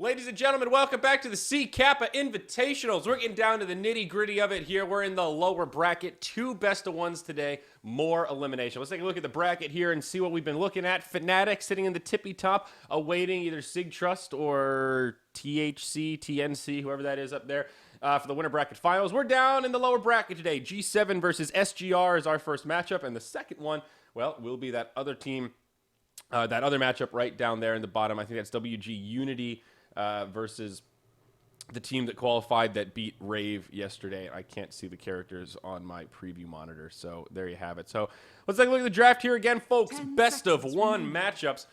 Ladies and gentlemen, welcome back to the C Kappa Invitationals. We're getting down to the nitty-gritty of it here. We're in the lower bracket. 2 best of ones today, more elimination. Let's take a look at the bracket here and see what we've been looking at. Fnatic sitting in the tippy top, awaiting either Sig Trust or THC, TNC, whoever that is up there, for the winter bracket finals. We're down in the lower bracket today. G7 versus SGR is our first matchup, and the second one, well, will be that other team, that other matchup right down there in the bottom. I think that's WG Unity versus the team that qualified that beat Rave yesterday. I can't see the characters on my preview monitor, so there you have it. So let's take a look at the draft here again, folks. Best of one matchups.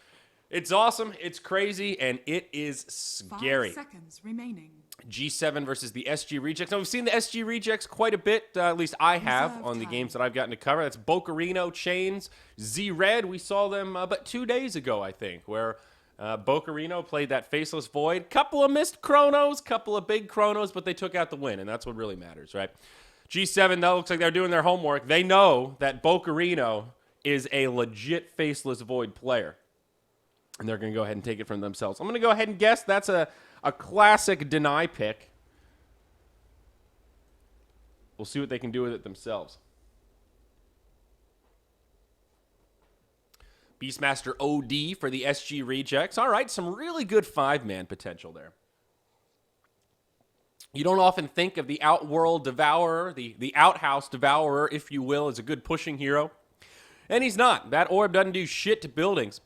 It's awesome, it's crazy, and it is scary. 5 seconds remaining. G7 versus the SG Rejects. Now, we've seen the SG Rejects quite a bit, at least I have, on the games that I've gotten to cover. That's Bocarino, Chains, Z-Red. We saw them but 2 days ago, I think, where Bocarino played that Faceless Void. Couple of missed chronos, couple of big chronos, but they took out the win, and that's what really matters, right? G7, though, looks like they're doing their homework. They know that Bocarino is a legit Faceless Void player, and they're going to go ahead and take it from themselves. I'm going to go ahead and guess that's a classic deny pick. We'll see what they can do with it themselves. Beastmaster OD for the SG Rejects. All right, some really good 5-man potential there. You don't often think of the Outworld Devourer, the Outhouse Devourer, if you will, as a good pushing hero. And he's not. That orb doesn't do shit to buildings.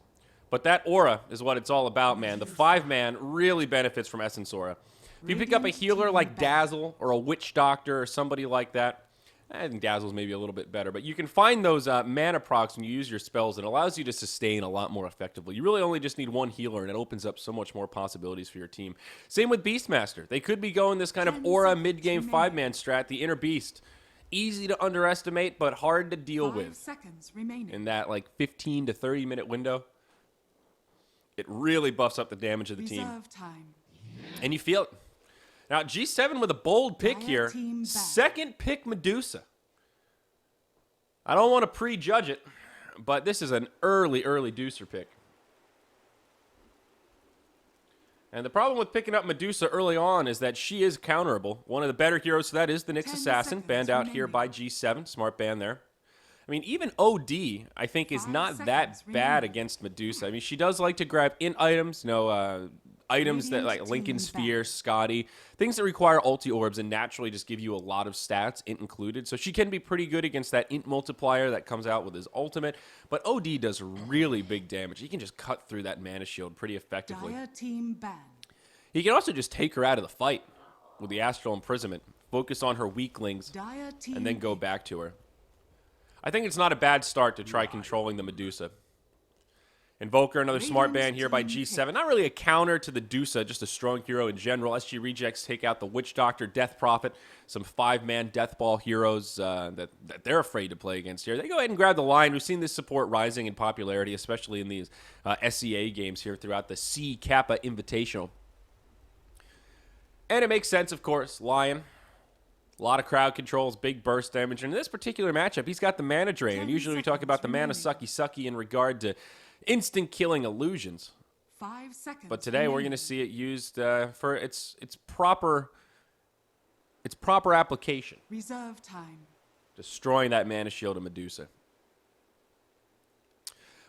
But that aura is what it's all about, man. The 5-man really benefits from Essence Aura. If you pick up a healer like Dazzle or a Witch Doctor or somebody like that, I think Dazzle's maybe a little bit better, but you can find those mana procs when you use your spells, and it allows you to sustain a lot more effectively. You really only just need one healer, and it opens up so much more possibilities for your team. Same with Beastmaster. They could be going this kind of aura mid-game 5-man strat, the Inner Beast. Easy to underestimate, but hard to deal with 5 seconds remaining. in that like 15 to 30-minute window. It really buffs up the damage of the team. Time. And you feel it. Now, G7 with a bold pick here. Second pick, Medusa. I don't want to prejudge it, but this is an early deucer pick. And the problem with picking up Medusa early on is that she is counterable. One of the better heroes for that is the Nyx Assassin, banned out here by G7. Smart ban there. I mean, even OD, I think, is not that bad against Medusa. I mean, she does like to grab in items, items that like Lincoln Sphere, Scotty, things that require ulti orbs and naturally just give you a lot of stats, int included. So she can be pretty good against that int multiplier that comes out with his ultimate. But OD does really big damage. He can just cut through that mana shield pretty effectively. He can also just take her out of the fight with the Astral Imprisonment, focus on her weaklings, and then go back to her. I think it's not a bad start to try controlling the Medusa. Invoker, another smart ban here by G7. Not really a counter to the Dusa, just a strong hero in general. SG Rejects take out the Witch Doctor, Death Prophet, some 5-man Death Ball heroes that they're afraid to play against here. They go ahead and grab the line. We've seen this support rising in popularity, especially in these SEA games here throughout the C Kappa Invitational. And it makes sense, of course. Lion. A lot of crowd controls, big burst damage. And in this particular matchup, he's got the mana drain. And usually we talk about the mana sucky in regard to instant killing illusions. 5 seconds. But today we're going to see it used for its proper application. Reserve time. Destroying that mana shield of Medusa.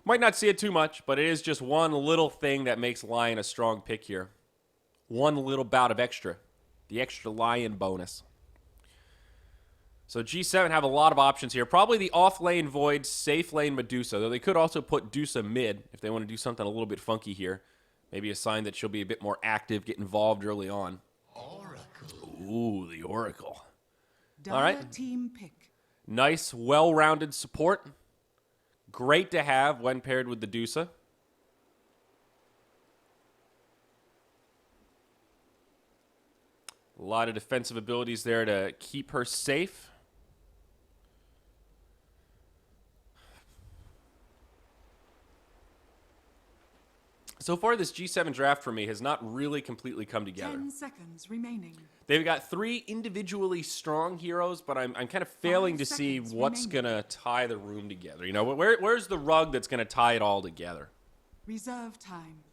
Might not see it too much, but it is just one little thing that makes Lion a strong pick here. One little bout of extra. The extra Lion bonus. So G7 have a lot of options here. Probably the off-lane Void, safe lane Medusa, though they could also put Dusa mid if they want to do something a little bit funky here. Maybe a sign that she'll be a bit more active, get involved early on. Oracle. Ooh, the Oracle. All right. Team pick. Nice, well-rounded support. Great to have when paired with the Dusa. A lot of defensive abilities there to keep her safe. So far, this G7 draft for me has not really completely come together. 10 seconds remaining. They've got 3 individually strong heroes, but I'm kind of failing to see what's going to tie the room together. You know, where's the rug that's going to tie it all together? Reserve time.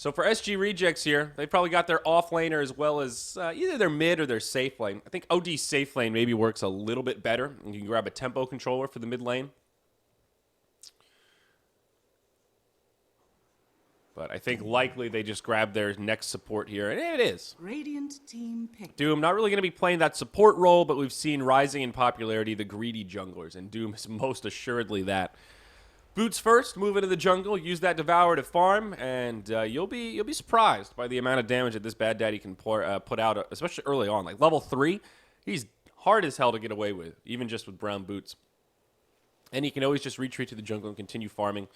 So for SG Rejects here, they probably got their off laner as well as either their mid or their safe lane. I think OD's safe lane maybe works a little bit better. You can grab a tempo controller for the mid lane. But I think likely they just grab their next support here, and it is. Radiant team pick. Doom, not really going to be playing that support role, but we've seen rising in popularity the greedy junglers, and Doom is most assuredly that. Boots first, move into the jungle, use that Devour to farm, and you'll be surprised by the amount of damage that this Bad Daddy can put out, especially early on. Like level 3, he's hard as hell to get away with, even just with brown boots. And he can always just retreat to the jungle and continue farming.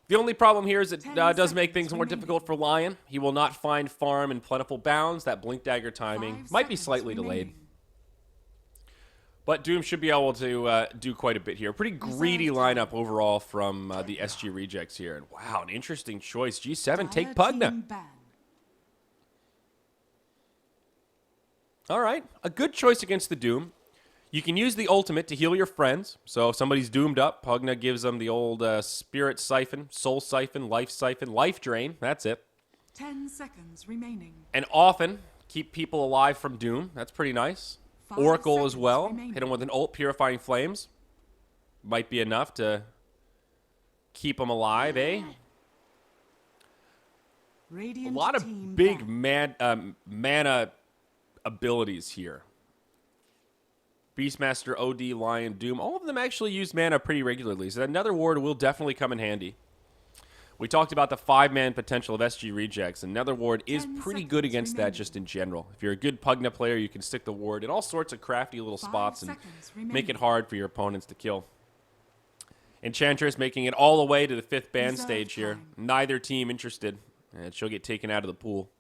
The only problem here is it does make things more difficult for Lion. He will not find farm in plentiful bounds. That Blink Dagger timing might be slightly delayed. But Doom should be able to do quite a bit here. Pretty greedy lineup overall from the SG Rejects here. And wow, an interesting choice. G7, take Pugna. All right, a good choice against the Doom. You can use the ultimate to heal your friends. So if somebody's doomed up, Pugna gives them the old Spirit Siphon, Soul Siphon, Life Drain. That's it. 10 seconds remaining. And often keep people alive from Doom. That's pretty nice. 5 Oracle as seconds well. remaining. Hit him with an ult, Purifying Flames. Might be enough to keep them alive, eh? Radiant A lot of team big back. mana abilities here. Beastmaster, OD, Lion, Doom. All of them actually use mana pretty regularly, so another ward will definitely come in handy. We talked about the 5-man potential of SG Rejects. Another ward is 10 pretty good seconds against that remaining. just in general. If you're a good Pugna player, you can stick the ward in all sorts of crafty little 5 spots and seconds make remaining. it hard for your opponents to kill. Enchantress making it all the way to the 5th ban Reserve stage here. time. Neither team interested, and she'll get taken out of the pool.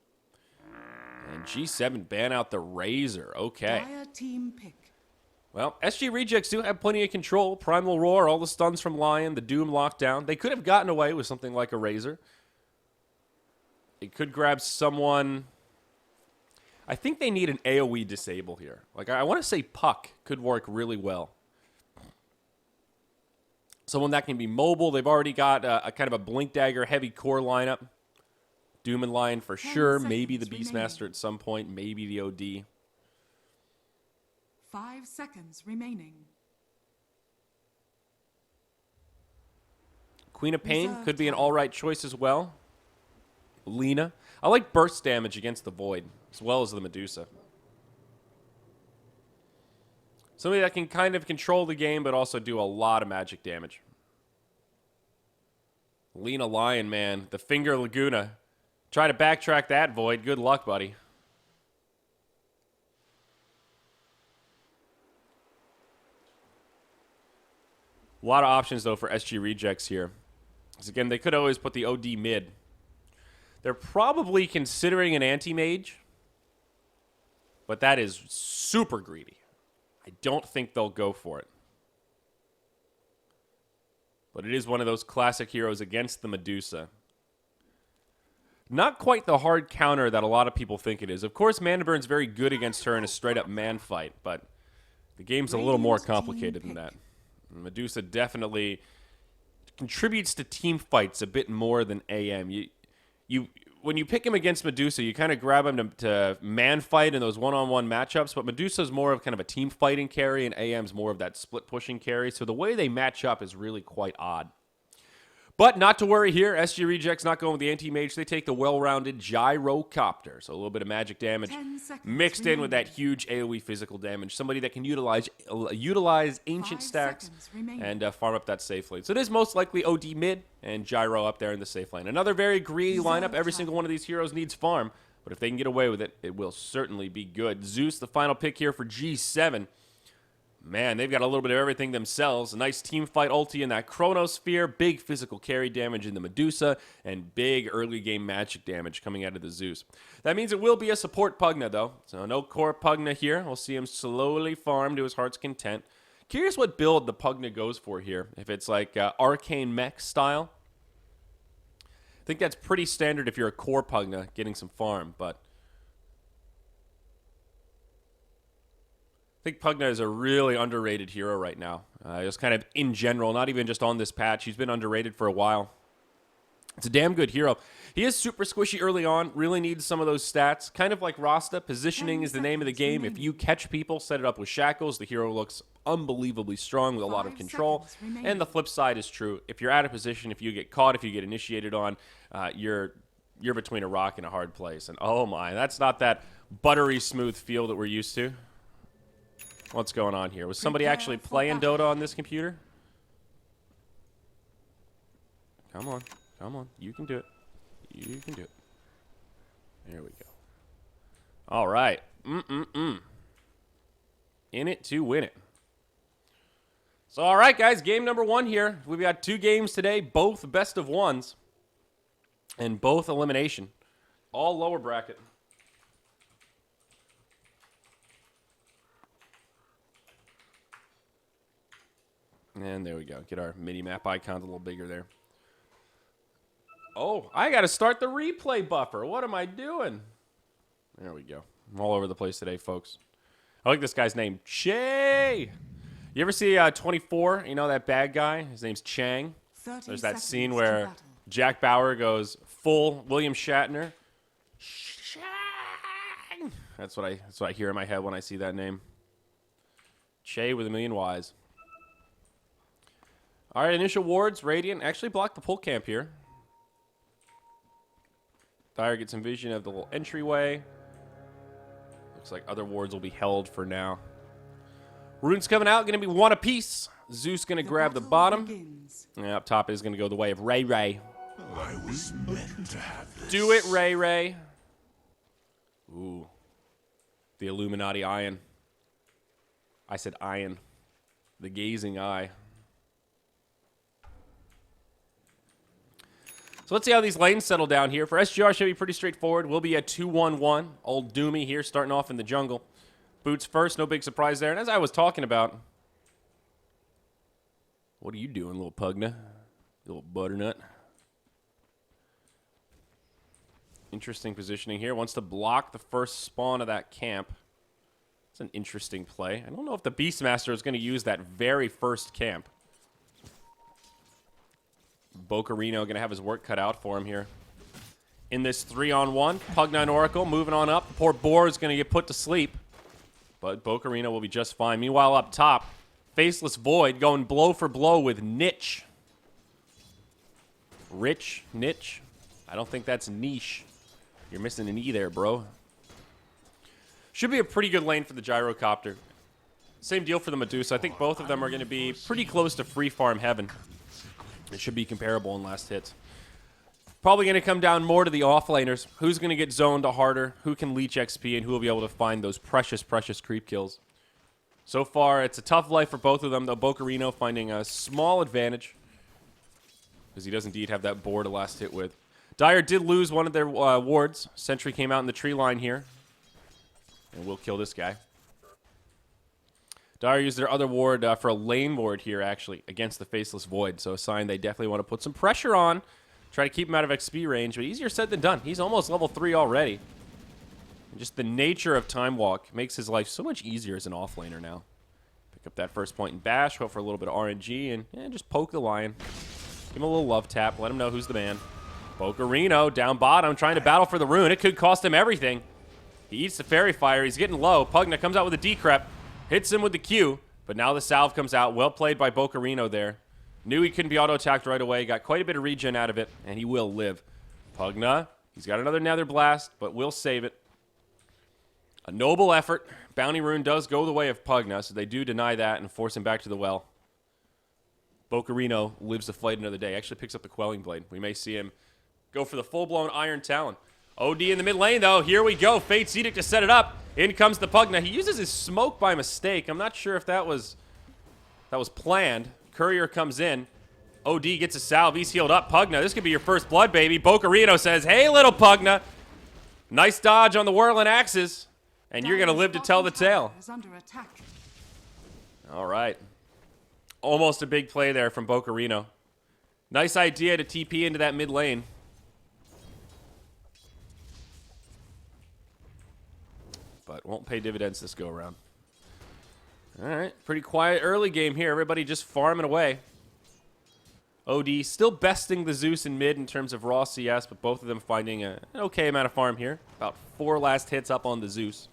And G7 ban out the Razor. Okay. Dire team pick. Well, SG Rejects do have plenty of control. Primal Roar, all the stuns from Lion, the Doom lockdown. They could have gotten away with something like a Razor. They could grab someone. I think they need an AoE disable here. Like, I want to say Puck could work really well. Someone that can be mobile. They've already got a kind of a Blink Dagger heavy core lineup. Doom and Lion for 10 sure. Maybe the seconds Beastmaster remaining. at some point. Maybe the OD. 5 seconds remaining. Queen of Pain Reserve could be an time. alright choice as well. Lena. I like burst damage against the Void, as well as the Medusa. Somebody that can kind of control the game, but also do a lot of magic damage. Lena Lion, man. The Finger Laguna. Try to backtrack that, Void. Good luck, buddy. A lot of options, though, for SG Rejects here. Because, again, they could always put the OD mid. They're probably considering an anti-mage. But that is super greedy. I don't think they'll go for it. But it is one of those classic heroes against the Medusa. Not quite the hard counter that a lot of people think it is. Of course, Mana Burn's very good against her in a straight-up man fight, but the game's a little more Radiant team complicated than pick. that. Medusa definitely contributes to team fights a bit more than AM. When you pick him against Medusa, you kind of grab him to man fight in those one-on-one matchups, but Medusa's more of kind of a team fighting carry, and AM's more of that split pushing carry. So the way they match up is really quite odd. But not to worry here. SG Rejects not going with the anti-mage. They take the well-rounded Gyrocopter. So a little bit of magic damage 10 seconds mixed in with that remaining. huge AoE physical damage. Somebody that can utilize ancient 5 stacks seconds remaining. and farm up that safe lane. So it is most likely OD mid and Gyro up there in the safe lane. Another very greedy lineup. Every single one of these heroes needs farm. But if they can get away with it, it will certainly be good. Zeus, the final pick here for G7. Man, they've got a little bit of everything themselves. A nice team fight ulti in that Chronosphere, big physical carry damage in the Medusa, and big early game magic damage coming out of the Zeus. That means it will be a support Pugna, though. So no core Pugna here. We'll see him slowly farm to his heart's content. Curious what build the Pugna goes for here. If it's like Arcane Mech style. I think that's pretty standard if you're a core Pugna getting some farm, but I think Pugna is a really underrated hero right now. Just kind of in general, not even just on this patch. He's been underrated for a while. It's a damn good hero. He is super squishy early on, really needs some of those stats. Kind of like Rasta, positioning is the name of the game. If you catch people, set it up with shackles, the hero looks unbelievably strong with a lot of control. And the flip side is true. If you're out of position, if you get caught, if you get initiated on, you're between a rock and a hard place. And oh my, that's not that buttery smooth feel that we're used to. What's going on here? Was somebody actually playing Dota on this computer? Come on. Come on. You can do it. You can do it. There we go. All right. In it to win it. So, all right, guys. Game number 1 here. We've got 2 games today, both best of ones. And both elimination. All lower bracket. And there we go. Get our mini-map icons a little bigger there. Oh, I got to start the replay buffer. What am I doing? There we go. I'm all over the place today, folks. I like this guy's name, Che. You ever see 24? You know that bad guy? His name's Chang. There's that scene where Jack Bauer goes full William Shatner. Chang. That's what I hear in my head when I see that name. Che with a million Y's. All right, initial wards. Radiant actually blocked the pull camp here. Dyer gets some vision of the little entryway. Looks like other wards will be held for now. Rune's coming out, going to be 1 apiece. Zeus going to grab the bottom. And up top is going to go the way of Ray Ray. I was meant to have this. Do it, Ray Ray. Ooh. The Illuminati Ion. I said Ion. The gazing eye. So let's see how these lanes settle down here. For SGR, should be pretty straightforward. We'll be a 2-1-1. Old Doomy here starting off in the jungle. Boots first, no big surprise there. And as I was talking about, what are you doing, little Pugna? Little butternut. Interesting positioning here. Wants to block the first spawn of that camp. It's an interesting play. I don't know if the Beastmaster is going to use that very first camp. Bocarino going to have his work cut out for him here. In this 3-on-1, Pugna and Oracle moving on up. Poor Boar is going to get put to sleep. But Bocarino will be just fine. Meanwhile, up top, Faceless Void going blow for blow with Niche. Rich? Niche? I don't think that's niche. You're missing an E there, bro. Should be a pretty good lane for the Gyrocopter. Same deal for the Medusa. I think both of them are going to be pretty close to free farm heaven. It should be comparable in last hits. Probably going to come down more to the offlaners. Who's going to get zoned harder? Who can leech XP? And who will be able to find those precious, precious creep kills? So far, it's a tough life for both of them, though. Bocarino finding a small advantage. Because he does indeed have that board to last hit with. Dyer did lose one of their wards. Sentry came out in the tree line here. And we'll kill this guy. Dyer used their other ward for a lane ward here, actually, against the Faceless Void. So a sign they definitely want to put some pressure on. Try to keep him out of XP range, but easier said than done. He's almost level 3 already. And just the nature of Time Walk makes his life so much easier as an offlaner now. Pick up that first point and bash, hope for a little bit of RNG, and just poke the lion. Give him a little love tap, let him know who's the man. Bocarino down bottom, trying to battle for the rune. It could cost him everything. He eats the Fairy Fire. He's getting low. Pugna comes out with a decrep. Hits him with the Q, but now the salve comes out. Well played by Bocarino there. Knew he couldn't be auto-attacked right away. Got quite a bit of regen out of it, and he will live. Pugna, he's got another Nether Blast, but will save it. A noble effort. Bounty Rune does go the way of Pugna, so they do deny that and force him back to the well. Bocarino lives to fight another day. Actually picks up the Quelling Blade. We may see him go for the full-blown Iron Talon. OD in the mid lane, though. Here we go. Fate's Edict to set it up. In comes the Pugna. He uses his smoke by mistake. I'm not sure if that was planned. Courier comes in. OD gets a salve. He's healed up. Pugna, this could be your first blood, baby. Bocarino says, hey, little Pugna. Nice dodge on the whirling axes. And you're going to live to tell the tale. All right. Almost a big play there from Bocarino. Nice idea to TP into that mid lane. But won't pay dividends this go around. All right, pretty quiet early game here. Everybody just farming away. OD still besting the Zeus in mid in terms of raw CS, but both of them finding an okay amount of farm here. About 4 last hits up on the Zeus.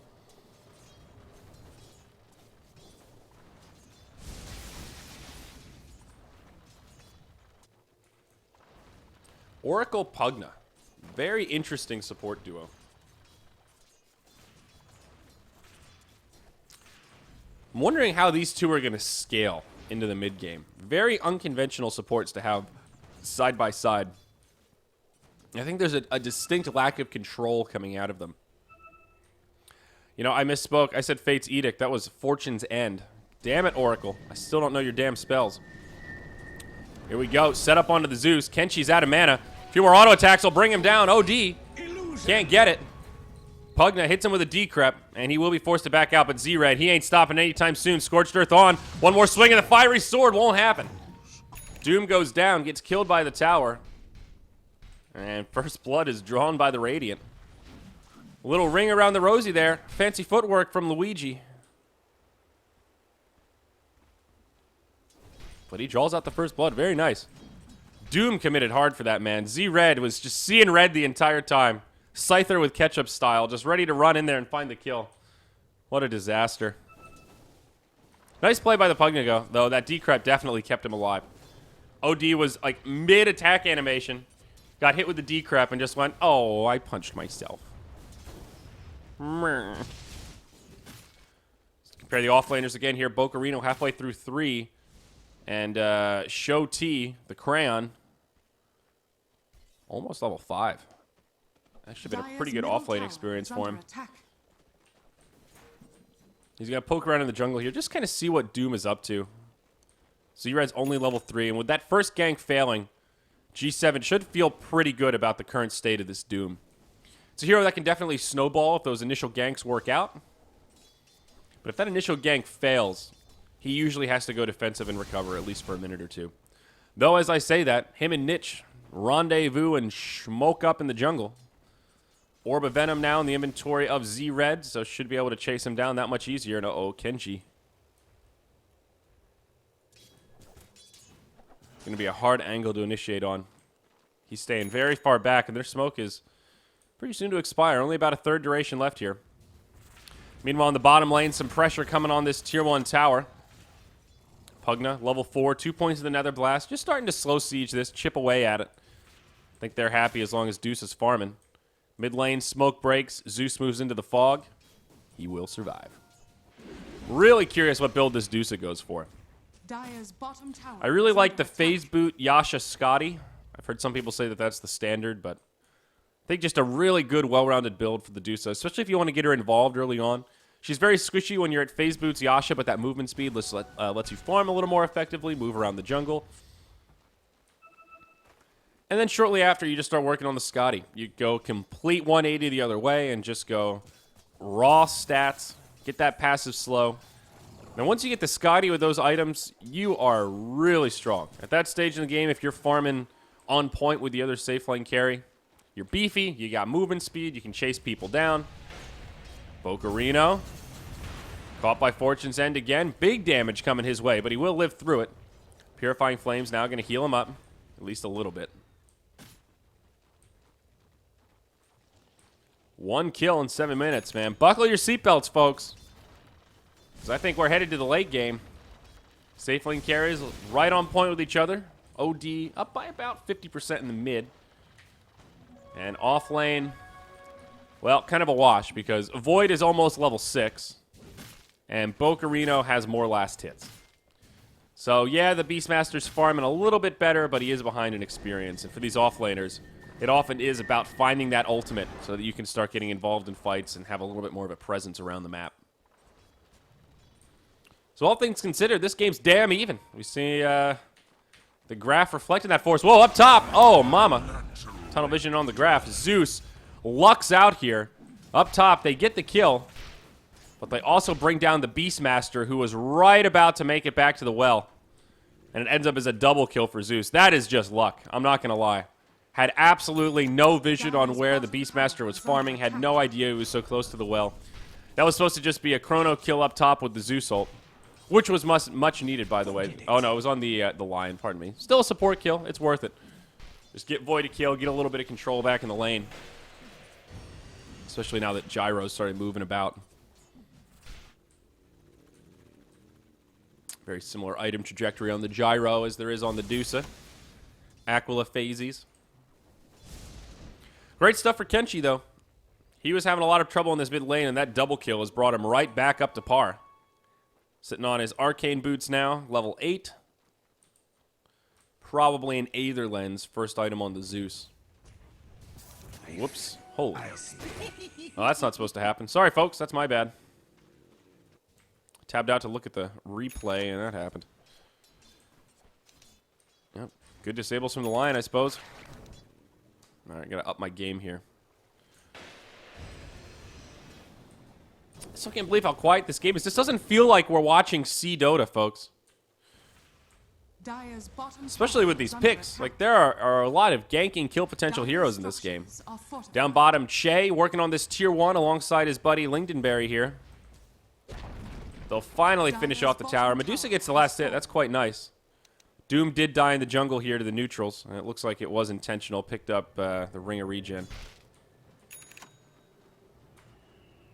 Oracle Pugna. Very interesting support duo. I'm wondering how these two are going to scale into the mid game. Very unconventional supports to have side by side. I think there's a distinct lack of control coming out of them. You know, I misspoke. I said Fate's Edict. That was Fortune's End. Damn it, Oracle. I still don't know your damn spells. Here we go. Set up onto the Zeus. Kenshi's out of mana. A few more auto attacks will bring him down. OD. Can't get it. Pugna hits him with a decrep, and he will be forced to back out, but Z-Red, he ain't stopping anytime soon. Scorched Earth on. One more swing, and the Fiery Sword won't happen. Doom goes down, gets killed by the tower. And first blood is drawn by the Radiant. A little ring around the rosy there. Fancy footwork from Luigi. But he draws out the first blood. Very nice. Doom committed hard for that, man. Z-Red was just seeing red the entire time. Scyther with ketchup style, just ready to run in there and find the kill. What a disaster. Nice play by the Pugna, though. That decrep definitely kept him alive. OD was like mid-attack animation. Got hit with the decrep and just went, oh, I punched myself. Let's compare the offlaners again here. Bocarino halfway through 3. And Show T, the Crayon, almost level 5. That should have been a pretty good offlane experience for him. He's going to poke around in the jungle here. Just kind of see what Doom is up to. Z-Red's only level 3. And with that first gank failing, G7 should feel pretty good about the current state of this Doom. It's a hero that can definitely snowball if those initial ganks work out. But if that initial gank fails, he usually has to go defensive and recover, at least for a minute or two. Though, as I say that, him and Niche rendezvous and smoke up in the jungle. Orb of Venom now in the inventory of Z-Red, so should be able to chase him down that much easier. And uh-oh, Kenji. Going to be a hard angle to initiate on. He's staying very far back, and their smoke is pretty soon to expire. Only about a third duration left here. Meanwhile, in the bottom lane, some pressure coming on this tier 1 tower. Pugna, level 4, 2 points of the Nether Blast. Just starting to slow siege this, chip away at it. I think they're happy as long as Deuce is farming. Mid lane, smoke breaks. Zeus moves into the fog. He will survive. Really curious what build this Deuce goes for. Dire's bottom tower I really is like under the phase boot Yasha Scotty. I've heard some people say that that's the standard, but I think just a really good, well-rounded build for the Deuce, especially if you want to get her involved early on. She's very squishy when you're at phase boots Yasha, but that movement speed lets you farm a little more effectively, move around the jungle. And then shortly after, you just start working on the Scotty. You go complete 180 the other way and just go raw stats, get that passive slow. Now, once you get the Scotty with those items, you are really strong. At that stage in the game, if you're farming on point with the other safe lane carry, you're beefy, you got movement speed, you can chase people down. Bocarino, caught by Fortune's End again. Big damage coming his way, but he will live through it. Purifying Flames now going to heal him up, at least a little bit. 1 kill in 7 minutes, man. Buckle your seatbelts, folks. Because I think we're headed to the late game. Safe lane carries right on point with each other. OD up by about 50% in the mid. And off lane, well, kind of a wash because Void is almost level 6. And Bocarino has more last hits. So, yeah, the Beastmaster's farming a little bit better, but he is behind in experience. And for these offlaners, it often is about finding that ultimate so that you can start getting involved in fights and have a little bit more of a presence around the map. So all things considered, this game's damn even. We see the graph reflecting that for us. Whoa, up top! Oh, mama. Tunnel vision on the graph. Zeus lucks out here. Up top, they get the kill. But they also bring down the Beastmaster, who was right about to make it back to the well. And it ends up as a double kill for Zeus. That is just luck. I'm not going to lie. Had absolutely no vision on where the Beastmaster was farming. Had no idea he was so close to the well. That was supposed to just be a chrono kill up top with the Zeus ult. which was much needed, by the way. Oh, no, it was on the line, pardon me. Still a support kill. It's worth it. Just get Void a kill, get a little bit of control back in the lane. Especially now that Gyro's started moving about. Very similar item trajectory on the Gyro as there is on the Dusa. Aquila phases. Great stuff for Kenshi, though. He was having a lot of trouble in this mid lane, and that double kill has brought him right back up to par. Sitting on his Arcane Boots now, level 8. Probably an Aether Lens, first item on the Zeus. Whoops. Holy. Oh, that's not supposed to happen. Sorry, folks. That's my bad. Tabbed out to look at the replay, and that happened. Yep. Good disables from the line, I suppose. All right, gotta up my game here. I still can't believe how quiet this game is. This doesn't feel like we're watching C Dota, folks. Dire's bottom Especially with these picks. Like, there are a lot of ganking kill potential heroes in this game. Down bottom, Che working on this tier 1 alongside his buddy Lindenberry here. They'll finally finish off the tower. Medusa gets the last hit. That's quite nice. Doom did die in the jungle here to the neutrals. And it looks like it was intentional. Picked up the ring of regen.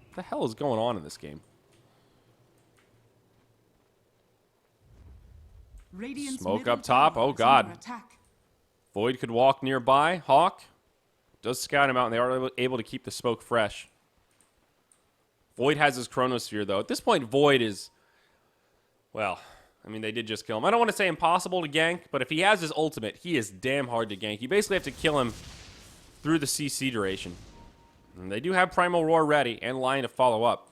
What the hell is going on in this game? Smoke up top. Oh, God. Void could walk nearby. Hawk does scout him out, and they are able to keep the smoke fresh. Void has his Chronosphere, though. At this point, Void is, well, I mean, they did just kill him. I don't want to say impossible to gank, but if he has his ultimate, he is damn hard to gank. You basically have to kill him through the CC duration. And they do have Primal Roar ready and Lion to follow up.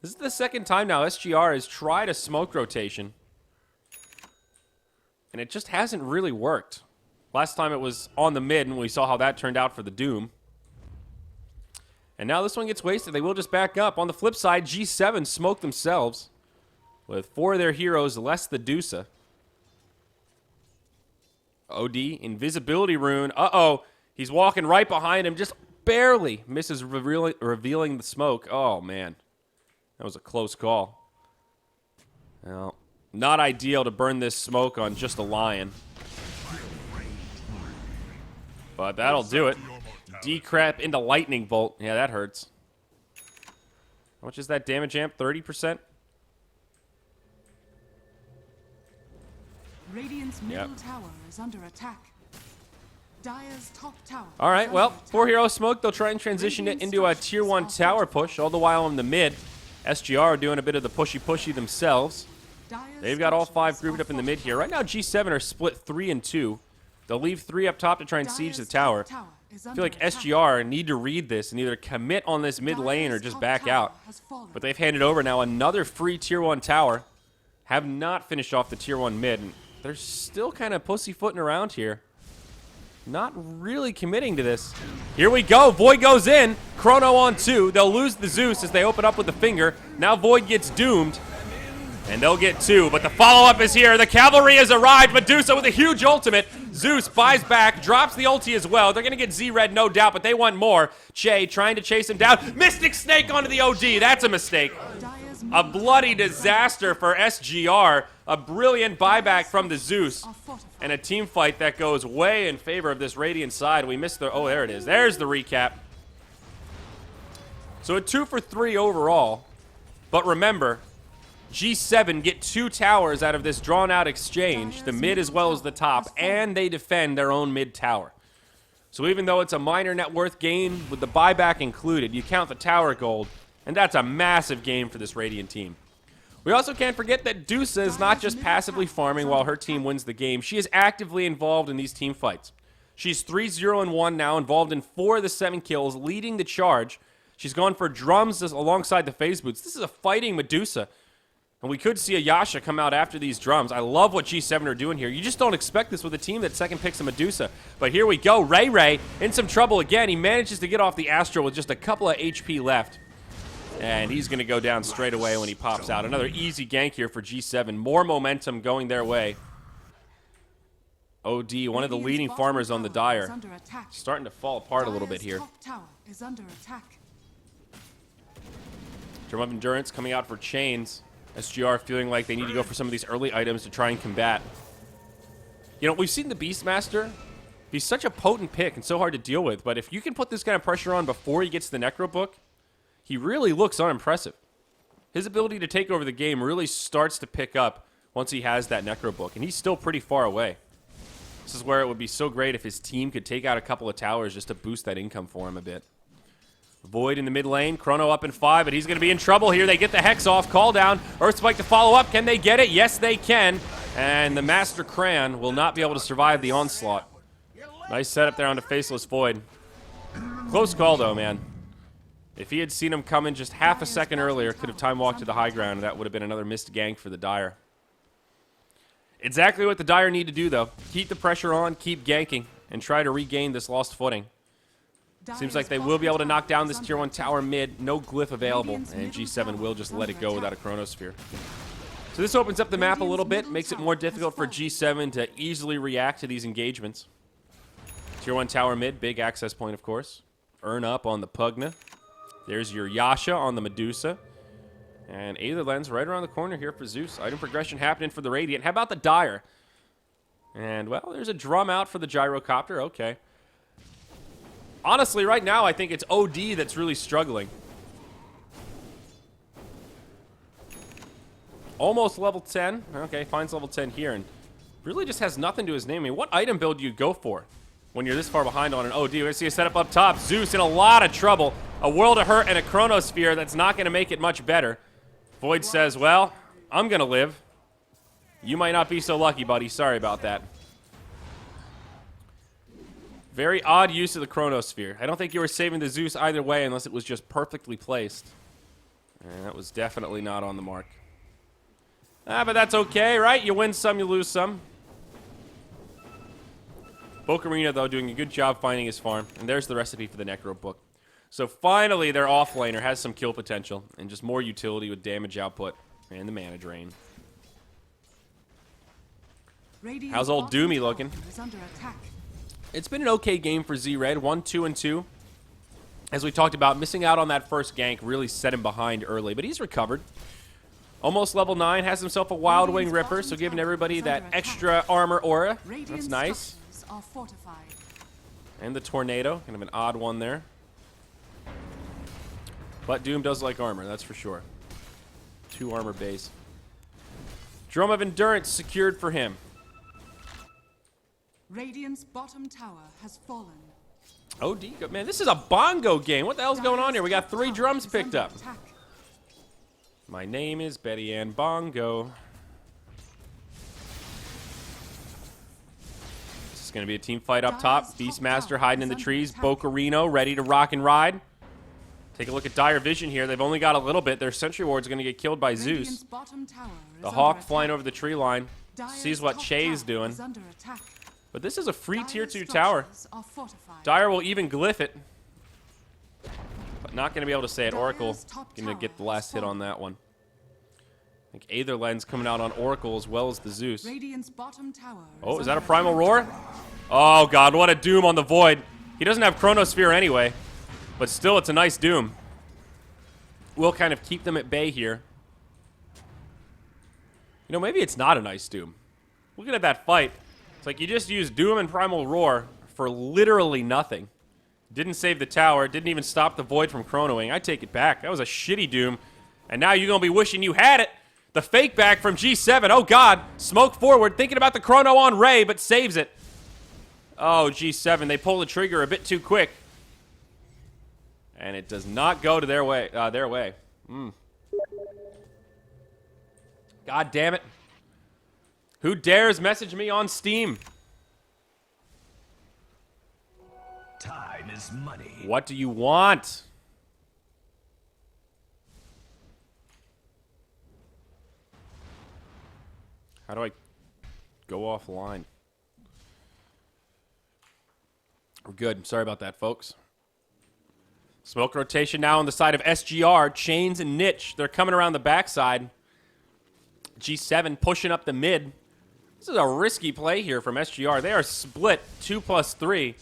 This is the second time now SGR has tried a smoke rotation. And it just hasn't really worked. Last time it was on the mid, and we saw how that turned out for the Doom. And now this one gets wasted. They will just back up. On the flip side, G7 smoke themselves. With 4 of their heroes, less the Dusa. OD, Invisibility Rune. Uh-oh. He's walking right behind him. Just barely misses revealing the smoke. Oh, man. That was a close call. Well, not ideal to burn this smoke on just a Lion. But that'll do it. Decrep into Lightning Bolt. Yeah, that hurts. How much is that damage amp? 30%? Radiant's middle tower is under attack. Dire's top tower. All right, well, 4 hero smoke. They'll try and transition it into a tier 1 tower push. All the while in the mid, SGR are doing a bit of the pushy themselves. They've got all 5 grouped up in the mid here. Right now, G7 are split 3 and 2. They'll leave 3 up top to try and siege the tower. I feel like SGR need to read this and either commit on this mid lane or just back out. But they've handed over now another free tier 1 tower. Have not finished off the tier 1 mid. And they're still kind of pussyfooting around here. Not really committing to this. Here we go. Void goes in. Chrono on 2. They'll lose the Zeus as they open up with the finger. Now Void gets doomed. And they'll get 2, but the follow-up is here. The cavalry has arrived. Medusa with a huge ultimate. Zeus buys back, drops the ulti as well. They're going to get Z-Red, no doubt, but they want more. Che trying to chase him down. Mystic Snake onto the OD. That's a mistake. A bloody disaster for SGR. A brilliant buyback from the Zeus. And a team fight that goes way in favor of this Radiant side. We missed the... Oh, there it is. There's the recap. So a 2 for 3 overall. But remember... G7 get 2 towers out of this drawn-out exchange, the mid as well as the top, and they defend their own mid tower. So even though it's a minor net worth gain with the buyback included, you count the tower gold, and that's a massive gain for this Radiant team. We also can't forget that Dusa is not just passively farming while her team wins the game. She is actively involved in these team fights. She's 3-0-1 now, involved in 4 of the 7 kills, leading the charge. She's gone for drums alongside the phase boots. This is a fighting Medusa. And we could see a Yasha come out after these drums. I love what G7 are doing here. You just don't expect this with a team that second picks a Medusa. But here we go. Ray in some trouble again. He manages to get off the Astro with just a couple of HP left. And he's going to go down straight away when he pops out. Another easy gank here for G7. More momentum going their way. OD, one of the leading farmers on the Dire. Starting to fall apart a little bit here. Drum of Endurance coming out for Chains. SGR feeling like they need to go for some of these early items to try and combat. You know, we've seen the Beastmaster. He's such a potent pick and so hard to deal with, but if you can put this kind of pressure on before he gets the Necro Book, he really looks unimpressive. His ability to take over the game really starts to pick up once he has that Necro Book, and he's still pretty far away. This is where it would be so great if his team could take out a couple of towers just to boost that income for him a bit. Void in the mid lane, Chrono up in 5, but he's going to be in trouble here. They get the Hex off, call down, Earthspike to follow up. Can they get it? Yes, they can. And the Master Cran will not be able to survive the onslaught. Nice setup there on the Faceless Void. Close call, though, man. If he had seen him coming just half a second earlier, could have time walked to the high ground, and that would have been another missed gank for the Dire. Exactly what the Dire need to do, though. Keep the pressure on, keep ganking, and try to regain this lost footing. Seems like they will be able to knock down this tier 1 tower mid. No glyph available, and G7 will just let it go without a Chronosphere. So this opens up the map a little bit, makes it more difficult for G7 to easily react to these engagements. Tier 1 tower mid, big access point, of course. Earn up on the Pugna. There's your Yasha on the Medusa. And Aether Lens right around the corner here for Zeus. Item progression happening for the Radiant. How about the Dire? And, well, there's a drum out for the Gyrocopter. Okay. Honestly, right now, I think it's OD that's really struggling. Almost level 10. Okay, finds level 10 here. And really just has nothing to his name. I mean, what item build do you go for when you're this far behind on an OD? We're going to see a setup up top. Zeus in a lot of trouble. A World of Hurt and a Chronosphere that's not going to make it much better. Void says, well, I'm going to live. You might not be so lucky, buddy. Sorry about that. Very odd use of the Chronosphere. I don't think you were saving the Zeus either way unless it was just perfectly placed. And that was definitely not on the mark. But that's okay, right? You win some, you lose some. Bokarina, though, doing a good job finding his farm. And there's the recipe for the Necro Book. So finally, their offlaner has some kill potential and just more utility with damage output and the mana drain. How's old Doomy looking? It's been an okay game for Z-Red. 1, 2, and 2. As we talked about, missing out on that first gank really set him behind early, but he's recovered. Almost level 9, has himself a Wild Wing Ripper, so giving everybody that extra armor aura. That's nice. And the Tornado, kind of an odd one there. But Doom does like armor, that's for sure. 2 armor base. Drum of Endurance secured for him. Radiant's bottom tower has fallen. OD, man, this is a bongo game. What the hell's going on here? We got 3 drums picked up. My name is Betty Ann Bongo. This is going to be a team fight up top. Beastmaster hiding in the trees. Bokarino ready to rock and ride. Take a look at Dire Vision here. They've only got a little bit. Their Sentry Ward's going to get killed by Zeus. The Hawk flying over the tree line. Sees what Che's doing. But this is a free tier 2 tower. Dire will even glyph it. But not going to be able to say it. Oracle going to get the last hit on that one. I think Aether Lens coming out on Oracle as well as the Zeus. Oh, is that a Primal Roar? Oh, God, what a Doom on the Void. He doesn't have Chronosphere anyway. But still, it's a nice Doom. We'll kind of keep them at bay here. You know, maybe it's not a nice Doom. Looking at that fight, it's like you just used Doom and Primal Roar for literally nothing. Didn't save the tower, didn't even stop the Void from chronoing. I take it back. That was a shitty Doom. And now you're going to be wishing you had it. The fake back from G7. Oh, God. Smoke forward, thinking about the chrono on Ray, but saves it. Oh, G7. They pull the trigger a bit too quick. And it does not go to their way. God damn it. Who dares message me on Steam? Time is money. What do you want? How do I go offline? We're good. Sorry about that, folks. Smoke rotation now on the side of SGR. Chains and Niche. They're coming around the backside. G7 pushing up the mid. This is a risky play here from SGR. They are split 2+3.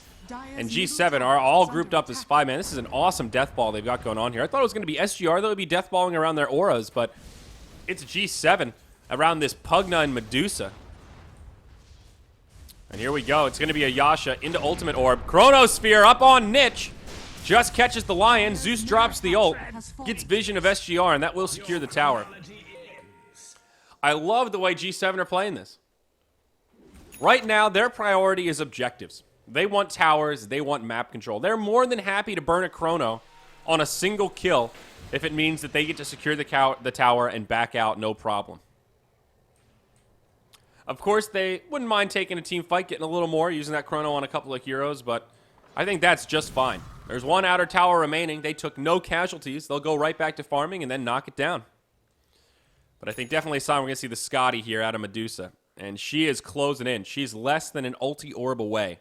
And G7 are all grouped up as 5-man. This is an awesome death ball they've got going on here. I thought it was going to be SGR that would be death balling around their auras, but It's G7 around this Pugna and Medusa. And here we go. It's going to be a Yasha into Ultimate Orb. Chronosphere up on Niche. Just catches the Lion. Zeus drops the ult. Gets vision of SGR, and that will secure the tower. I love the way G7 are playing this. Right now, their priority is objectives. They want towers. They want map control. They're more than happy to burn a Chrono on a single kill if it means that they get to secure the tower and back out no problem. Of course, they wouldn't mind taking a team fight, getting a little more, using that Chrono on a couple of heroes, but I think that's just fine. There's one outer tower remaining. They took no casualties. They'll go right back to farming and then knock it down. But I think definitely we're going to see the Scotty here out of Medusa. And she is closing in. She's less than an ulti orb away.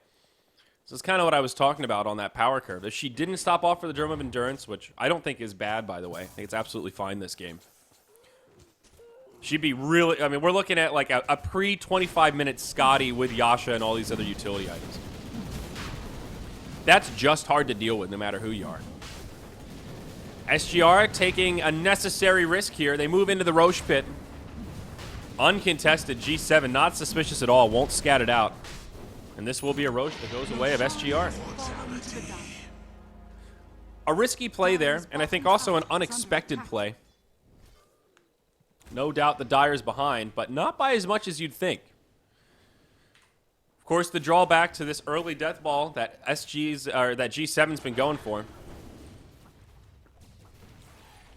This is kind of what I was talking about on that power curve. If she didn't stop off for the Drum of Endurance, which I don't think is bad, by the way. I think it's absolutely fine this game. She'd be really... I mean, we're looking at like a pre-25-minute Scotty with Yasha and all these other utility items. That's just hard to deal with no matter who you are. SGR taking a necessary risk here. They move into the Roche pit. Uncontested. G7 not suspicious at all. Won't scat it out. And this will be a Roche that goes away of SGR. A risky play there, and I think also an unexpected play. No doubt the Dire's behind, but not by as much as you'd think. Of course, the drawback to this early death ball that that G7's been going for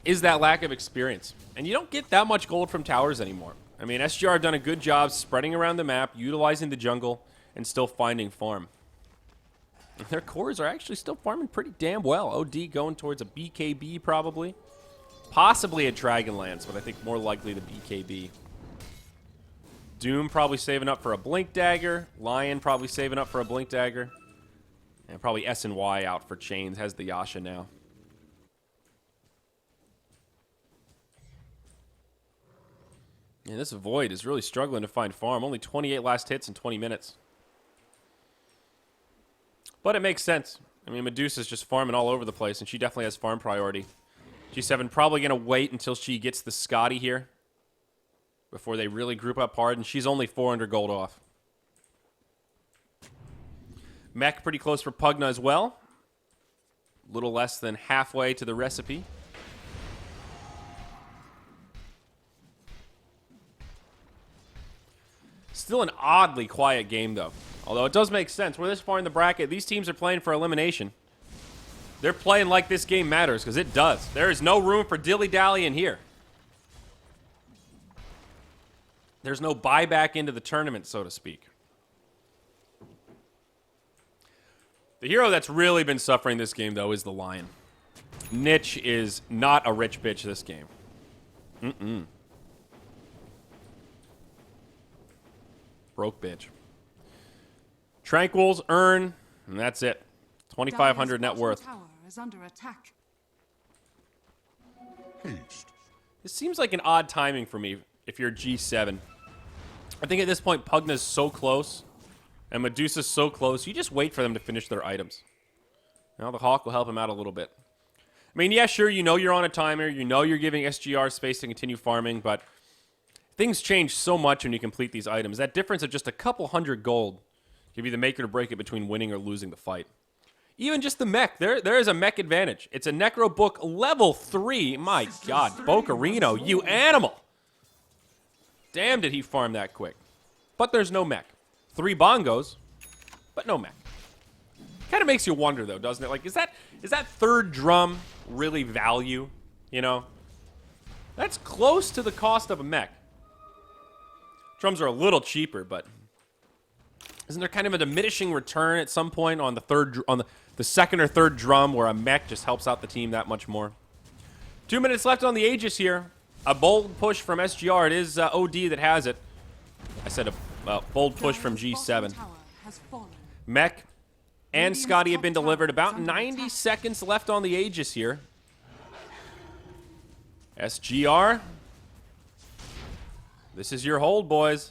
is that lack of experience. And you don't get that much gold from towers anymore. I mean, SGR have done a good job spreading around the map, utilizing the jungle, and still finding farm. And their cores are actually still farming pretty damn well. OD going towards a BKB probably. Possibly a Dragonlance, but I think more likely the BKB. Doom probably saving up for a Blink Dagger. Lion probably saving up for a Blink Dagger. And probably S and Y out for Chains. Has the Yasha now. Yeah, this Void is really struggling to find farm. Only 28 last hits in 20 minutes. But it makes sense. I mean, Medusa's just farming all over the place, and she definitely has farm priority. G7 probably going to wait until she gets the Scotty here before they really group up hard, and she's only 400 gold off. Mech pretty close for Pugna as well. A little less than halfway to the recipe. Still an oddly quiet game, though. Although it does make sense. We're this far in the bracket. These teams are playing for elimination. They're playing like this game matters, because it does. There is no room for dilly-dally in here. There's no buyback into the tournament, so to speak. The hero that's really been suffering this game, though, is the Lion. Niche is not a rich bitch this game. Broke bitch. Tranquils earn, and that's it. 2,500 net worth. Tower is under attack. This seems like an odd timing for me if you're G7. I think at this point, Pugna's so close, and Medusa's so close, you just wait for them to finish their items. Now the Hawk will help him out a little bit. I mean, yeah, sure, you know you're on a timer, you know you're giving SGR space to continue farming, but things change so much when you complete these items. That difference of just a couple hundred gold can be the make or break it between winning or losing the fight. Even just the mech, there is a mech advantage. It's a Necro Book level 3. My God, Bocarino, you animal! Damn, did he farm that quick. But there's no mech. 3 bongos, but no mech. Kind of makes you wonder, though, doesn't it? Like, is that third drum really value? You know? That's close to the cost of a mech. Drums are a little cheaper, but isn't there kind of a diminishing return at some point on the second or third drum where a mech just helps out the team that much more? 2 minutes left on the Aegis here. A bold push from SGR. It is OD that has it. I said a bold push from G7. Mech and Scotty have been delivered. About 90 seconds left on the Aegis here. SGR. This is your hold, boys.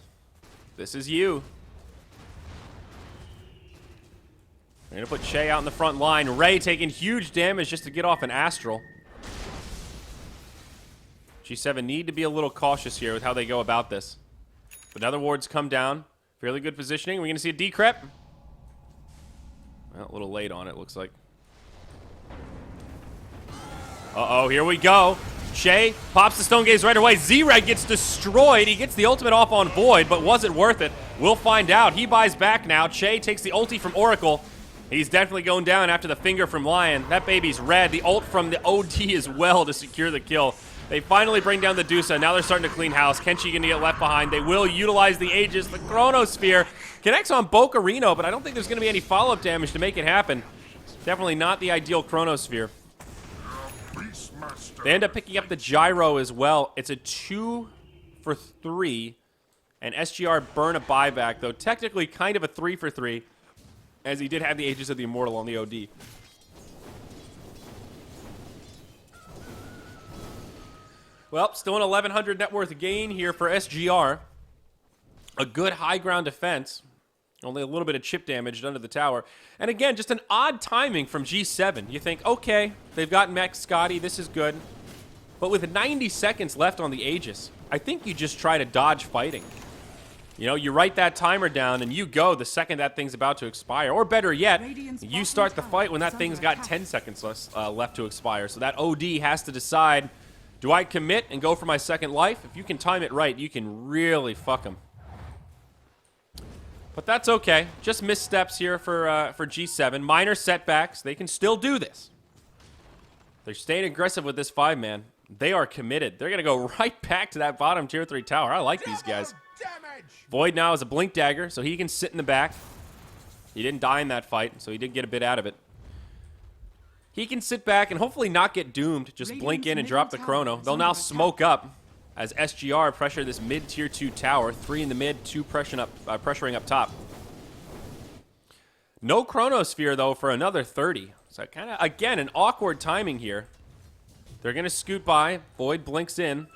This is you. We're going to put Shay out in the front line. Ray taking huge damage just to get off an Astral. G7 need to be a little cautious here with how they go about this. But now the wards come down. Fairly good positioning. We're going to see a decrep. Well, a little late on it, looks like. Uh-oh, here we go. Shay pops the Stone Gaze right away. Z-Reg gets destroyed. He gets the ultimate off on Void, but was it worth it? We'll find out. He buys back now. Shay takes the ulti from Oracle. He's definitely going down after the finger from Lion. That baby's red. The ult from the OD as well to secure the kill. They finally bring down the Dusa. Now they're starting to clean house. Kenshi going to get left behind. They will utilize the Aegis. The Chronosphere connects on Bocarino, but I don't think there's going to be any follow-up damage to make it happen. Definitely not the ideal Chronosphere. They end up picking up the Gyro as well. It's a 2 for 3. And SGR burn a buyback, though technically kind of a 3 for 3, as he did have the Aegis of the Immortal on the OD. Well, still an 1,100 net worth gain here for SGR. A good high ground defense. Only a little bit of chip damage under the tower. And again, just an odd timing from G7. You think, okay, they've got Mech Scotty, this is good. But with 90 seconds left on the Aegis, I think you just try to dodge fighting. You know, you write that timer down and you go the second that thing's about to expire. Or better yet, you start the fight when that thing's got 10 seconds left to expire. So that OD has to decide, do I commit and go for my second life? If you can time it right, you can really fuck them. But that's okay. Just missteps here for G7. Minor setbacks. They can still do this. They're staying aggressive with this 5-man. They are committed. They're going to go right back to that bottom tier 3 tower. I like these guys. Void now is a Blink Dagger, so he can sit in the back. He didn't die in that fight, so he did get a bit out of it. He can sit back and hopefully not get doomed. Just blink in and drop the Chrono. They'll now smoke up as SGR pressure this mid tier 2 tower. 3 in the mid, 2 pressuring up top. No Chronosphere, though, for another 30. So kind of, again, an awkward timing here. They're going to scoot by. Void blinks in.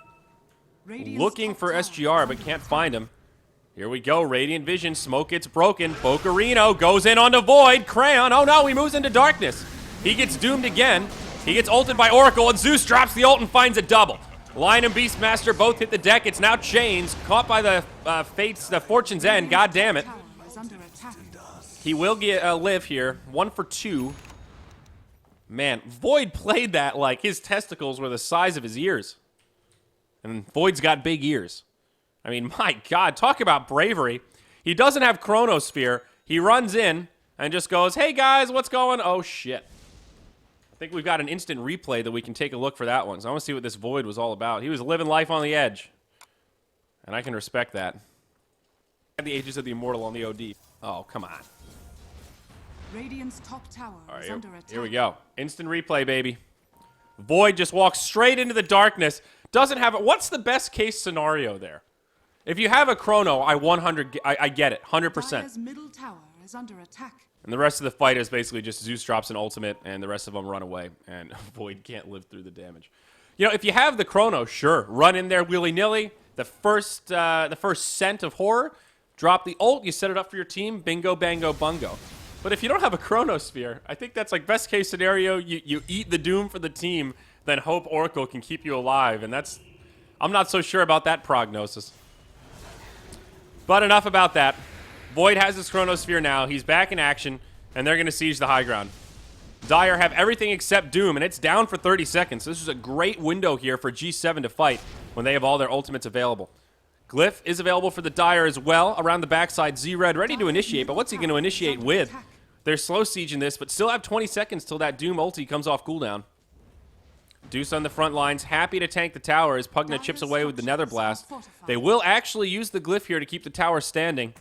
Looking for SGR, but can't find him. Here we go. Radiant Vision. Smoke gets broken. Bocarino goes in onto Void. Crayon. Oh, no. He moves into darkness. He gets doomed again. He gets ulted by Oracle, and Zeus drops the ult and finds a double. Lion and Beastmaster both hit the deck. It's now Chains. Caught by the Fates, the Fortune's End. God damn it. He will get live here. 1 for 2. Man, Void played that like his testicles were the size of his ears. And Void's got big ears. I mean, my God, talk about bravery. He doesn't have Chronosphere. He runs in and just goes, hey guys, what's going on? Oh shit. I think we've got an instant replay that we can take a look for that one. So I want to see what this Void was all about. He was living life on the edge. And I can respect that. The Aegis of the Immortal on the OD. Oh, come on. Radiant's top tower is under attack. Here we go. Instant replay, baby. Void just walks straight into the darkness. Doesn't have it. What's the best case scenario there? If you have a Chrono, I get it. 100%. Dire's middle tower is under attack. And the rest of the fight is basically just Zeus drops an ultimate and the rest of them run away. And Void can't live through the damage. You know, if you have the Chrono, sure. Run in there willy-nilly. The first scent of horror. Drop the ult. You set it up for your team. Bingo, bango, bungo. But if you don't have a Chronosphere, I think that's like best case scenario. You eat the doom for the team, then hope Oracle can keep you alive. And that's, I'm not so sure about that prognosis. But enough about that. Void has his Chronosphere now. He's back in action, and they're going to siege the high ground. Dire have everything except Doom, and it's down for 30 seconds. So this is a great window here for G7 to fight when they have all their ultimates available. Glyph is available for the Dire as well. Around the backside, Z-Red ready to initiate, but what's he going to initiate with? They're slow sieging this, but still have 20 seconds till that Doom ulti comes off cooldown. Deuce on the front lines, happy to tank the tower as Pugna chips away with the Nether Blast. They will actually use the Glyph here to keep the tower standing.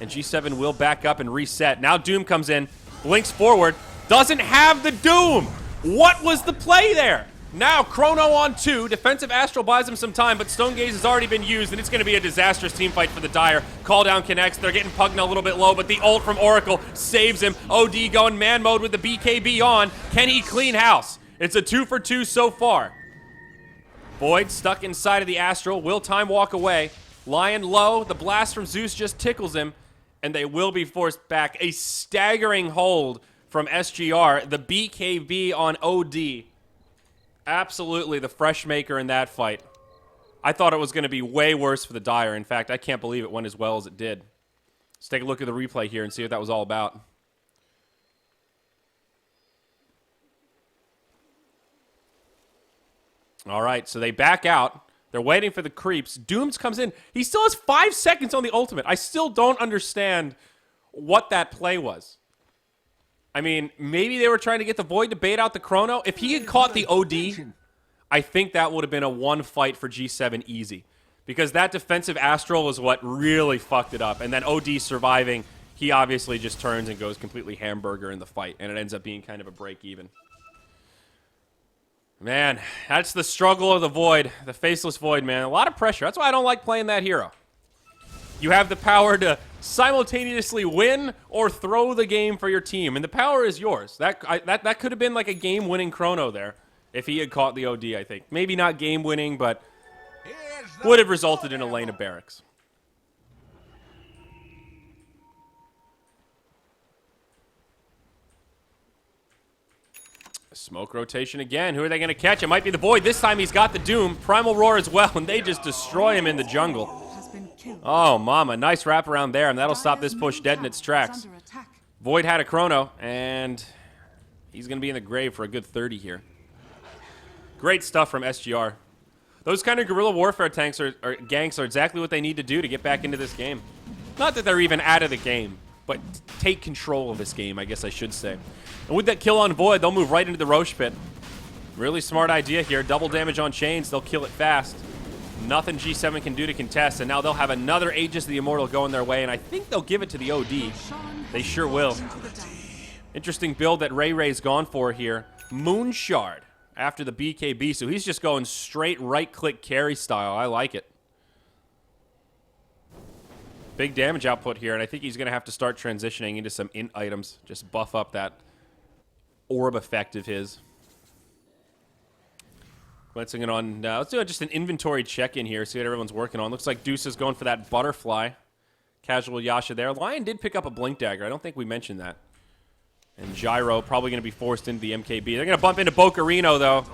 And G7 will back up and reset. Now Doom comes in, blinks forward, doesn't have the Doom! What was the play there? Now Chrono on 2, defensive Astral buys him some time, but Stone Gaze has already been used, and it's going to be a disastrous team fight for the Dire. Call down connects, they're getting Pugna a little bit low, but the ult from Oracle saves him. OD going man mode with the BKB on. Can he clean house? It's a 2 for 2 so far. Void stuck inside of the Astral, will time walk away. Lion low, the blast from Zeus just tickles him, and they will be forced back. A staggering hold from SGR, the BKB on OD. Absolutely the fresh maker in that fight. I thought it was going to be way worse for the Dire. In fact, I can't believe it went as well as it did. Let's take a look at the replay here and see what that was all about. All right, so they back out. They're waiting for the creeps. Dooms comes in. He still has 5 seconds on the ultimate. I still don't understand what that play was. I mean, maybe they were trying to get the Void to bait out the Chrono. If he had caught the OD, I think that would have been a one fight for G7 easy. Because that defensive Astral was what really fucked it up. And then OD surviving, he obviously just turns and goes completely hamburger in the fight. And it ends up being kind of a break even. Man, that's the struggle of the Void. The Faceless Void, man. A lot of pressure. That's why I don't like playing that hero. You have the power to simultaneously win or throw the game for your team. And the power is yours. That could have been like a game-winning Chrono there if he had caught the OD, I think. Maybe not game-winning, but would have resulted in a lane of barracks. Smoke rotation again. Who are they going to catch? It might be the Void. This time he's got the Doom. Primal Roar as well, and they just destroy him in the jungle. Oh, mama. Nice wraparound there, and that'll stop this push dead in its tracks. Void had a Chrono, and he's going to be in the grave for a good 30 here. Great stuff from SGR. Those kind of guerrilla warfare tanks or ganks are exactly what they need to do to get back into this game. Not that they're even out of the game, but take control of this game, I guess I should say. And with that kill on Void, they'll move right into the Roche Pit. Really smart idea here. Double damage on chains. They'll kill it fast. Nothing G7 can do to contest, and now they'll have another Aegis of the Immortal going their way, and I think they'll give it to the OD. They sure will. Interesting build that Ray's gone for here. Moon Shard after the BKB, so he's just going straight right-click carry style. I like it. Big damage output here, and I think he's going to have to start transitioning into some int items. Just buff up that orb effect of his. Glancing it on, let's do just an inventory check-in here, see what everyone's working on. Looks like Deuce is going for that butterfly. Casual Yasha there. Lion did pick up a Blink Dagger. I don't think we mentioned that. And Gyro probably going to be forced into the MKB. They're going to bump into Bocarino, though.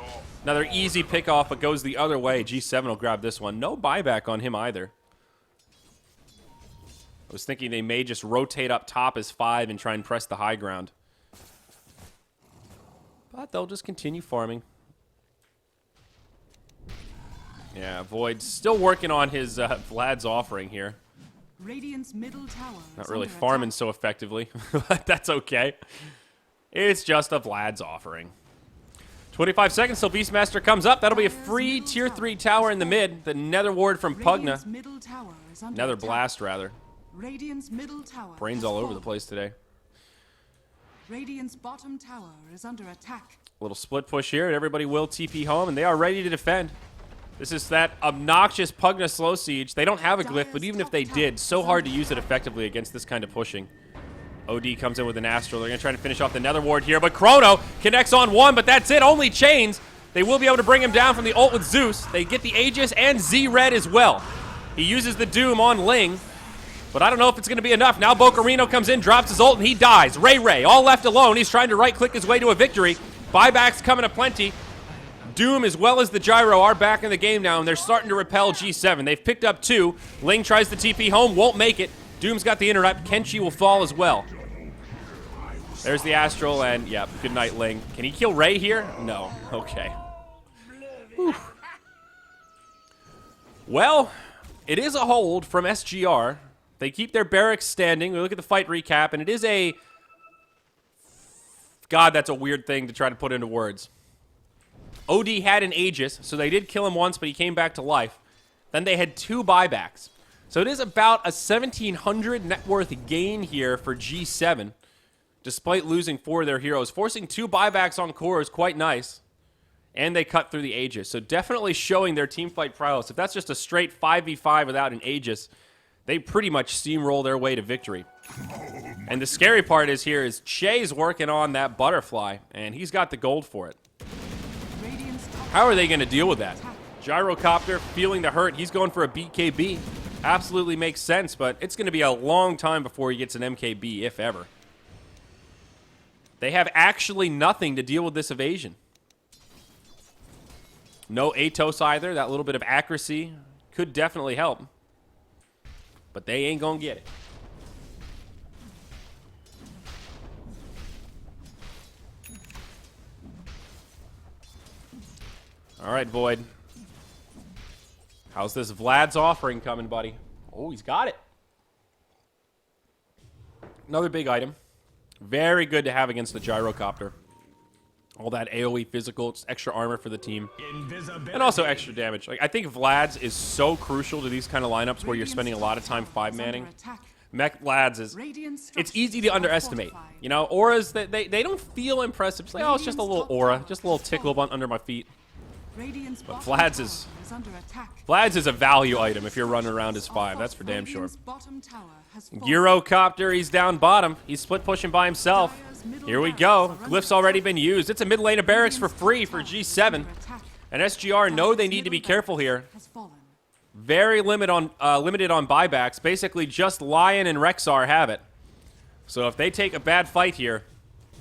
Another easy pick-off, but goes the other way. G7 will grab this one. No buyback on him either. I was thinking they may just rotate up top as 5 and try and press the high ground. But they'll just continue farming. Yeah, Void's still working on his Vlad's offering here. Radiant's middle tower Not really farming so effectively, but that's okay. It's just a Vlad's offering. 25 seconds till Beastmaster comes up. That'll be a free tier 3 tower in the mid. The Nether Ward from Pugna. Nether Blast, rather. Radiant's middle tower. Brains all over the place today. Radiant's bottom tower is under attack. A little split push here, and everybody will TP home, and they are ready to defend. This is that obnoxious Pugna slow siege. They don't have a glyph, but even if they did, so hard to use it effectively against this kind of pushing. OD comes in with an Astral. They're going to try to finish off the Nether Ward here, but Chrono connects on one, but that's it. Only chains. They will be able to bring him down from the ult with Zeus. They get the Aegis and Z-Red as well. He uses the Doom on Ling, but I don't know if it's going to be enough. Now Bocarino comes in, drops his ult, and he dies. Ray, all left alone. He's trying to right-click his way to a victory. Buybacks coming aplenty. Doom as well as the Gyro are back in the game now, and they're starting to repel G7. They've picked up 2. Ling tries the TP home, won't make it. Doom's got the interrupt. Kenshi will fall as well. There's the Astral, and yeah, good night, Ling. Can he kill Ray here? No. Okay. Whew. Well, it is a hold from SGR. They keep their barracks standing. We look at the fight recap, and it is a... God, that's a weird thing to try to put into words. OD had an Aegis, so they did kill him once, but he came back to life. Then they had 2 buybacks. So it is about a 1,700 net worth gain here for G7, despite losing 4 of their heroes. Forcing 2 buybacks on core is quite nice. And they cut through the Aegis. So definitely showing their teamfight prowess. If that's just a straight 5v5 without an Aegis, they pretty much steamroll their way to victory. And the scary part is here is Che's working on that butterfly, and he's got the gold for it. How are they going to deal with that? Gyrocopter feeling the hurt. He's going for a BKB. Absolutely makes sense, but it's going to be a long time before he gets an MKB, if ever. They have actually nothing to deal with this evasion. No Atos either. That little bit of accuracy could definitely help. But they ain't gonna get it. All right, Void. How's this Vlad's offering coming, buddy? Oh, he's got it. Another big item. Very good to have against the gyrocopter. All that AoE physical, it's extra armor for the team. And also extra damage. Like, I think Vlad's is so crucial to these kind of lineups where you're spending a lot of time 5-manning. Mech Vlad's is... It's easzy to underestimate. You know, auras, they don't feel impressive. It's like, oh, it's just a little aura. Just a little tickle under my feet. But Vlad's is a value item if you're running around as 5. That's for damn sure. Gyrocopter, he's down bottom. He's split pushing by himself. Here we go. Glyph's already been used. It's a mid lane of barracks for free for G7. And SGR know they need to be careful here. Very limited on buybacks. Basically, just Lion and Rexar have it. So if they take a bad fight here,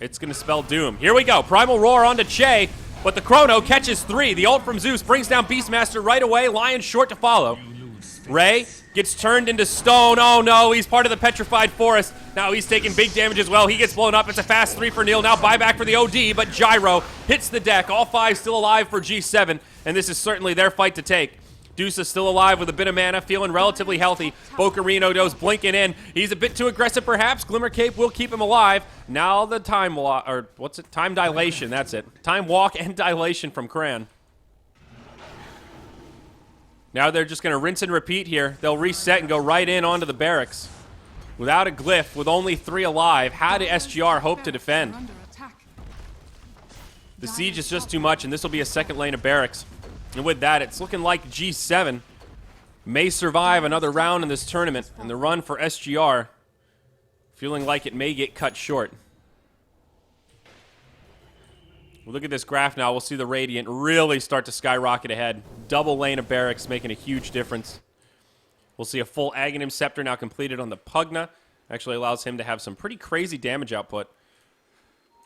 it's going to spell doom. Here we go. Primal Roar onto Che. But the Chrono catches 3. The ult from Zeus brings down Beastmaster right away. Lion short to follow. Ray gets turned into stone. Oh no, he's part of the petrified forest. Now he's taking big damage as well. He gets blown up. It's a fast 3 for Neil. Now buyback for the OD, but Gyro hits the deck. All 5 still alive for G7, and this is certainly their fight to take. Deuce is still alive with a bit of mana, feeling relatively healthy. Bocarino does blinking in. He's a bit too aggressive, perhaps. Glimmer Cape will keep him alive. Now the time walk, or what's it? Time dilation, that's it. Time walk and dilation from Kran. Now they're just going to rinse and repeat here. They'll reset and go right in onto the barracks. Without a glyph, with only 3 alive, how did SGR hope to defend? The siege is just too much, and this will be a second lane of barracks. And with that, it's looking like G7 may survive another round in this tournament, and the run for SGR feeling like it may get cut short. We'll look at this graph now. We'll see the Radiant really start to skyrocket ahead. Double lane of barracks making a huge difference. We'll see a full Aghanim Scepter now completed on the Pugna. Actually allows him to have some pretty crazy damage output.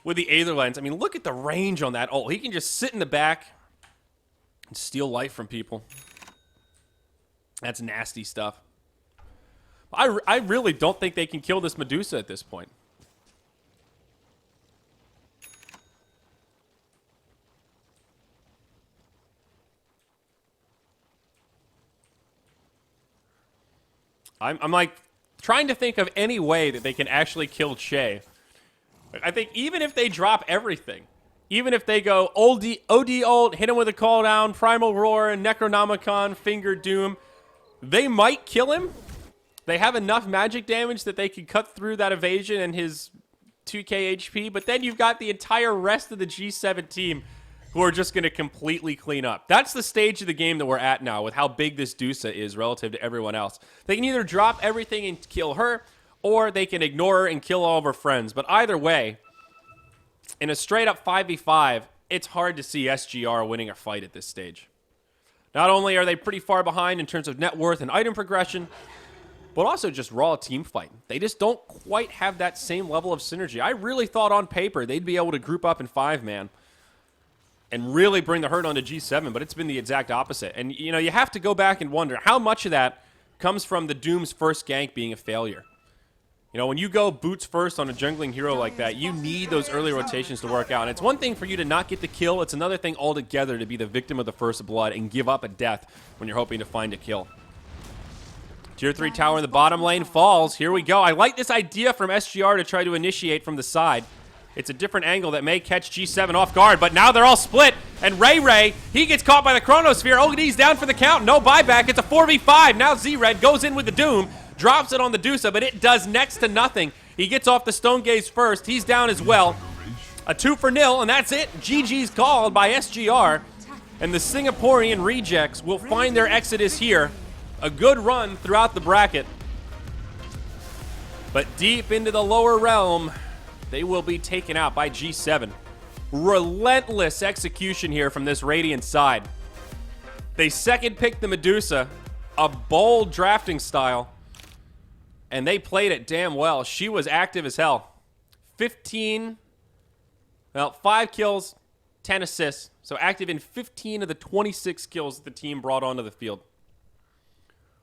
With the Aether Lens, I mean, look at the range on that ult. He can just sit in the back and steal life from people. That's nasty stuff. I really don't think they can kill this Medusa at this point. I'm like trying to think of any way that they can actually kill Che. I think even if they drop everything, even if they go OD ult, hit him with a call down, Primal Roar, and Necronomicon, Finger Doom, they might kill him. They have enough magic damage that they can cut through that evasion and his 2k HP, but then you've got the entire rest of the G7 team who are just going to completely clean up. That's the stage of the game that we're at now with how big this Dusa is relative to everyone else. They can either drop everything and kill her, or they can ignore her and kill all of her friends. But either way, in a straight-up 5v5, it's hard to see SGR winning a fight at this stage. Not only are they pretty far behind in terms of net worth and item progression, but also just raw team fight. They just don't quite have that same level of synergy. I really thought on paper they'd be able to group up in 5-man and really bring the hurt onto G7, but it's been the exact opposite. And, you know, you have to go back and wonder how much of that comes from the Doom's first gank being a failure. You know, when you go boots first on a jungling hero like that, you need those early rotations to work out. And it's one thing for you to not get the kill. It's another thing altogether to be the victim of the first blood and give up a death when you're hoping to find a kill. Tier 3 tower in the bottom lane falls. Here we go. I like this idea from SGR to try to initiate from the side. It's a different angle that may catch G7 off guard, but now they're all split. And Ray, he gets caught by the Chronosphere. OD's down for the count. No buyback. It's a 4v5. Now Z-Red goes in with the Doom, drops it on the Dusa, but it does next to nothing. He gets off the Stone Gaze first. He's down as well. A 2-0, and that's it. GG's called by SGR. And the Singaporean rejects will find their exodus here. A good run throughout the bracket. But deep into the lower realm, they will be taken out by G7. Relentless execution here from this Radiant side. They second picked the Medusa, a bold drafting style, and they played it damn well. She was active as hell. 5 kills, 10 assists. So active in 15 of the 26 kills that the team brought onto the field.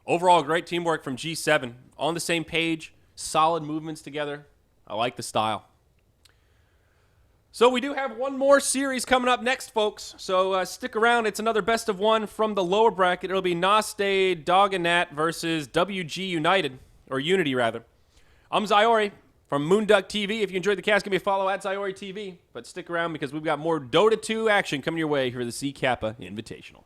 Overall, great teamwork from G7. On the same page, solid movements together. I like the style. So we do have one more series coming up next, folks. So stick around. It's another best of one from the lower bracket. It'll be Naste Doganat versus WG United, or Unity rather. I'm Zyori from moonducktv. If you enjoyed the cast, give me a follow at Zyori TV. But stick around because we've got more Dota 2 action coming your way here at the C Kappa Invitational.